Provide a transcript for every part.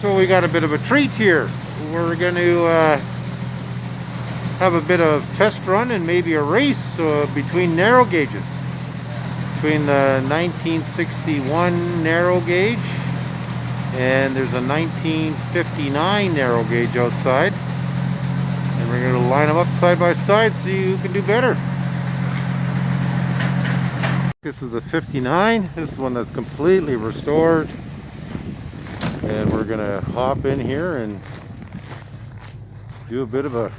So we got a bit of a treat here. We're going to have a bit of test run and maybe a race between narrow gauges. Between the 1961 narrow gauge and there's a 1959 narrow gauge outside. And we're going to line them up side by side, see who can do better. This is the 59. This is one that's completely restored. And we're going to hop in here and do a bit of a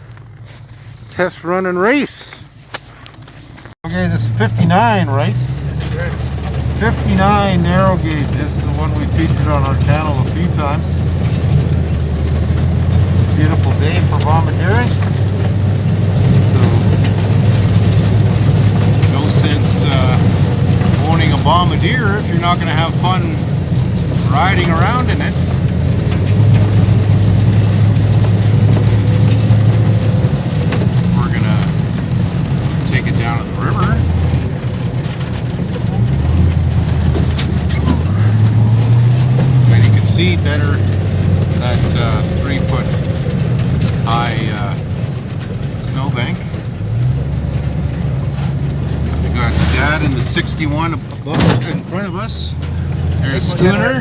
test run and race. Okay, this is 59, right? That's good. 59 narrow gauge. This is the one we featured on our channel a few times. Beautiful day for bombardiering. So, no sense owning a bombardier if you're not going to have fun riding around in it. We're gonna take it down to the river. And you can see better that 3-foot high snowbank. We got Dad in the 61 above in front of us. There's Schooner.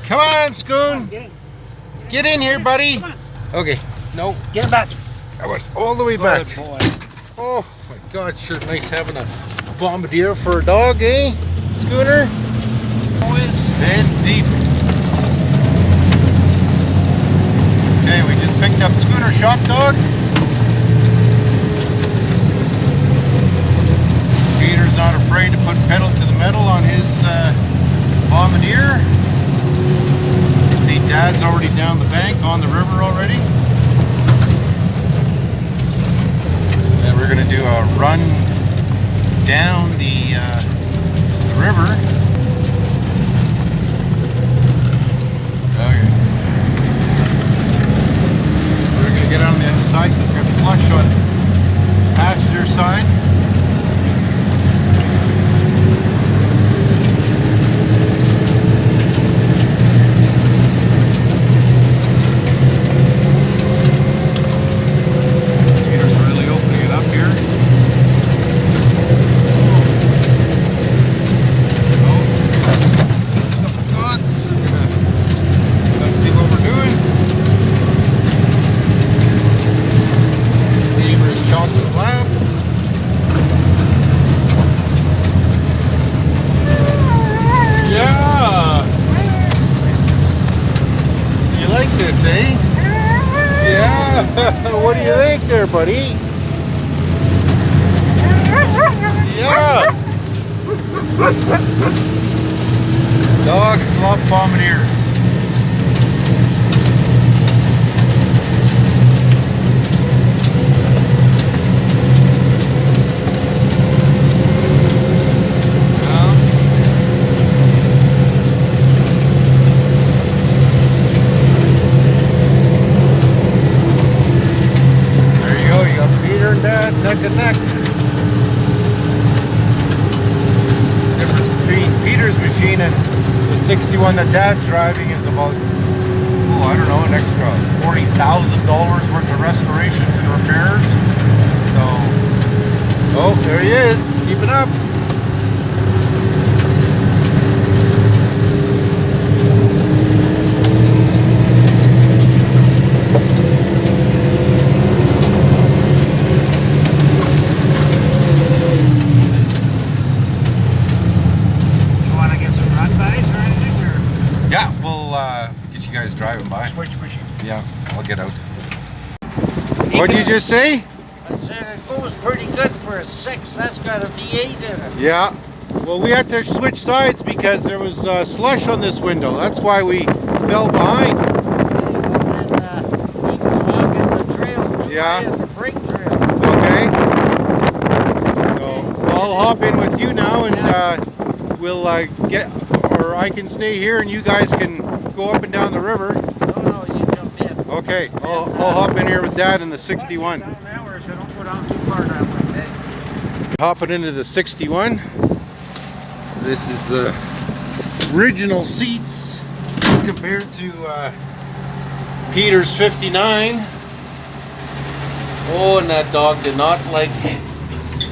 Come on, Schoon. Get in here, buddy. Okay. No. Get back. I went all the way back. Good boy. Oh my God, sure nice having a bombardier for a dog, eh? Schooner? It's deep. Okay, we just picked up Schooner Shock Dog. Peter's not afraid to put pedal to the metal on his bombardier. See, Dad's already down the bank on the river already. And we're going to do a run down the river. Okay. We're going to get on the other side because we've got slush on the passenger side. This, eh? Yeah. What do you think there, buddy? Yeah. Dogs love bombardiers. Neck and neck. Difference between Peter's machine and the 61 that Dad's driving is about, I don't know, an extra $40,000 worth of restorations and repairs. So, oh, there he is, keeping up. Driving by. Switch machine. Yeah, I'll get out. What did you just say? I said it goes pretty good for a 6. That's got a V8 in it. Yeah. Well, we had to switch sides because there was slush on this window. That's why we fell behind. And he was hogging the trail too high at the brake trail. Okay. So I'll hop in with you now and we'll get, or I can stay here and you guys can go up and down the river. No, you jump in. Okay, I'll hop in here with Dad in the 61. Down there, so don't go down too far down. Okay. Hopping into the 61. This is the original seats. compared to Peter's 59. Oh, and that dog did not like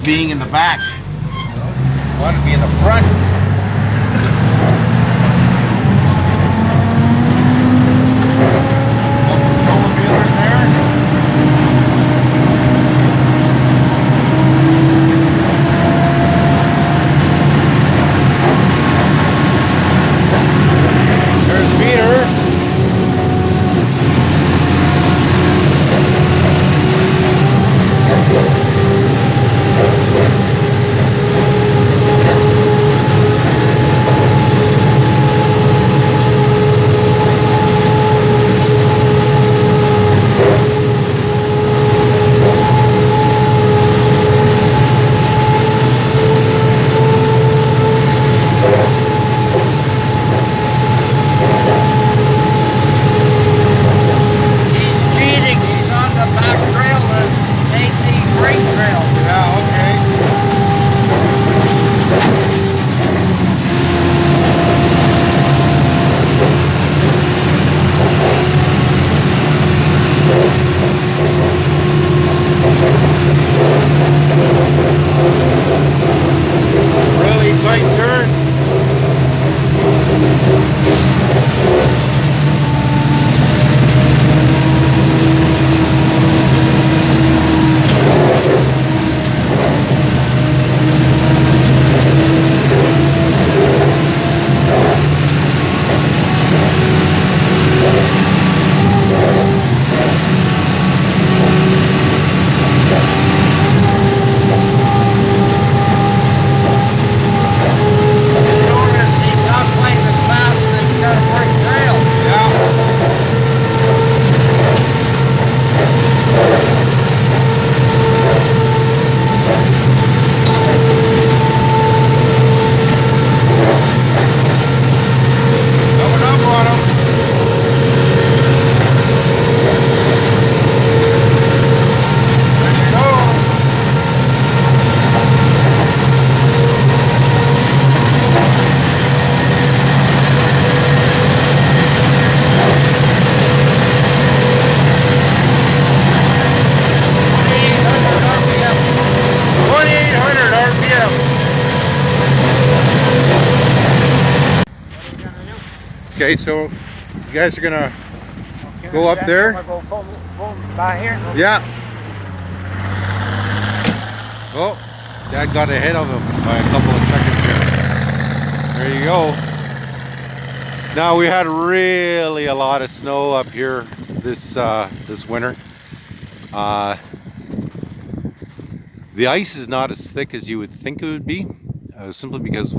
being in the back. Wanted to be in the front. Snowmobilers there. There's Peter. Okay, so you guys are gonna go up there? Go by here. Yeah. Oh, Dad got ahead of him by a couple of seconds here. There you go. Now we had really a lot of snow up here this winter. The ice is not as thick as you would think it would be, simply because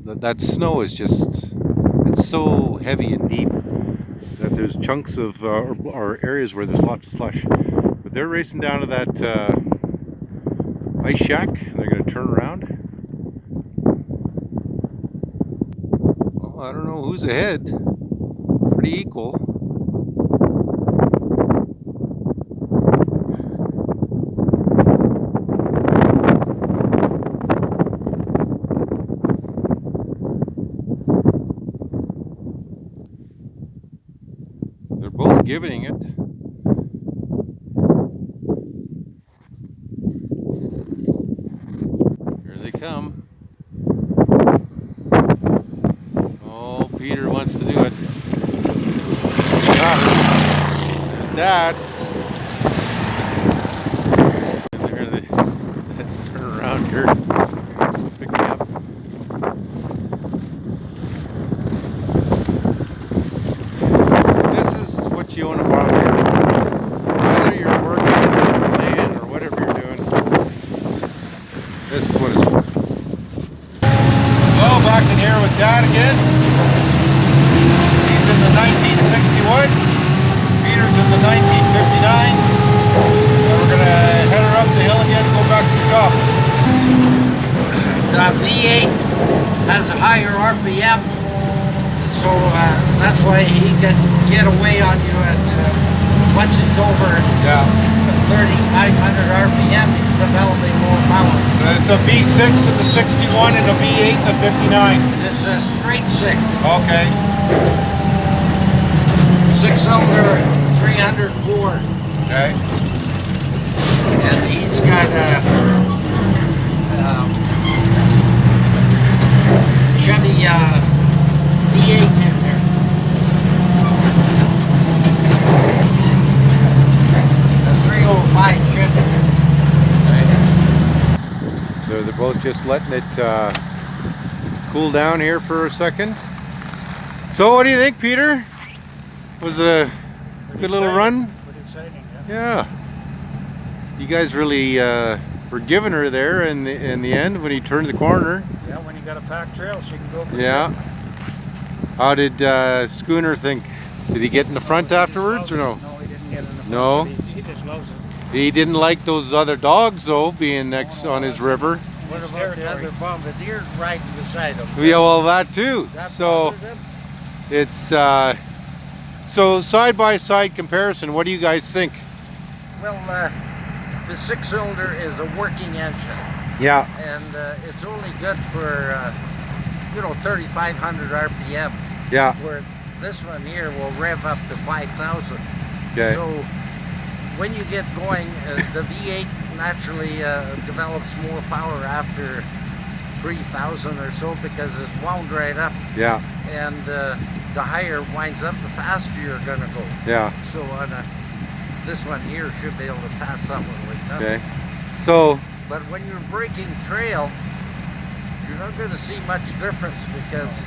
that snow is just, it's so heavy and deep that there's chunks of or areas where there's lots of slush. But they're racing down to that ice shack. They're going to turn around. Well, I don't know who's ahead. Pretty equal. They're both giving it. Here they come. Oh, Peter wants to do it. Got her. There's Dad. Let's turn around here. Pick me up. You own a bombardier for. Whether you're working, playing, or whatever you're doing, this is what it's for. Well, back in here with Dad again. He's in the 1961. Peter's in the 1959. And we're going to head her up the hill again and go back to the shop. The V8 has a higher RPM. So that's why he can get away on you at once he's over 3,500 RPM, he's developing more power. So it's a V6 in the 61 and a V8 in the 59. This is a straight 6. Okay. 6-cylinder, 304. Okay. And he's got a Chevy V8 in there. A 305 Chevy. So they're both just letting it cool down here for a second. So what do you think, Peter? Was it a good little run? Pretty exciting, Yeah. You guys really were giving her there in the end when he turned the corner. Yeah, when you got a packed trail, she can go for Yeah. How did Schooner think? Did he get in the front afterwards or no? No, he didn't get in the front. No? He just loves it. He didn't like those other dogs though being next on his river. What about the other bombardier riding beside him? Yeah, well that too. That So bothered him? it's so side by side comparison. What do you guys think? Well, the 6-cylinder is a working engine, Yeah. and it's only good for 3,500 RPM. Yeah. Where this one here will rev up to 5,000. Okay. So when you get going, the V8 naturally develops more power after 3,000 or so because it's wound right up, Yeah. and the higher it winds up, the faster you're gonna go. Yeah. So on this one here should be able to pass that one with nothing. Okay. So But when you're breaking trail, you're not going to see much difference because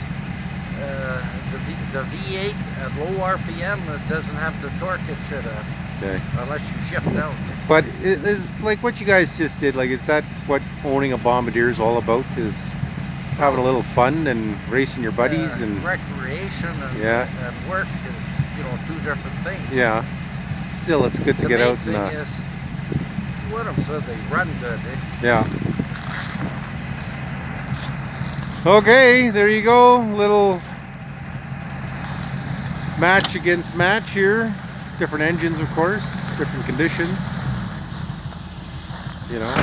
the V8 at low RPM it doesn't have the torque it should have, okay. unless you shift down. But it is like what you guys just did. Like, is that what owning a Bombardier is all about? Is having a little fun and racing your buddies and recreation and, Yeah. and work is two different things. yeah. Still, it's good to The get main out thing and is, what them so they run good. yeah. Okay, there you go. Little match against match here. Different engines, of course. Different conditions. You know.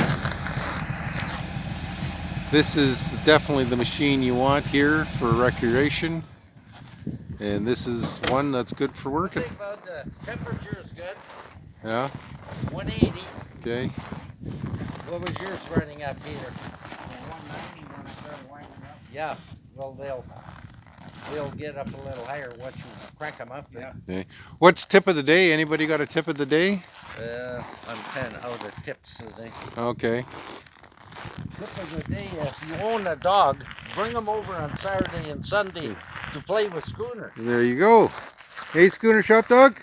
This is definitely the machine you want here for recreation. And this is one that's good for The working. thing about the temperature is good, Yeah. 180. Okay. What was yours running at, Peter? 190 when I started winding up. Yeah, well they'll get up a little higher once you crank them up. Yeah. Okay. What's tip of the day? Anybody got a tip of the day? I'm kind of out of tips today. Okay. Tip of the day: if you own a dog, bring them over on Saturday and Sunday to play with Schooner. There you go. Hey, Schooner Shop Dog.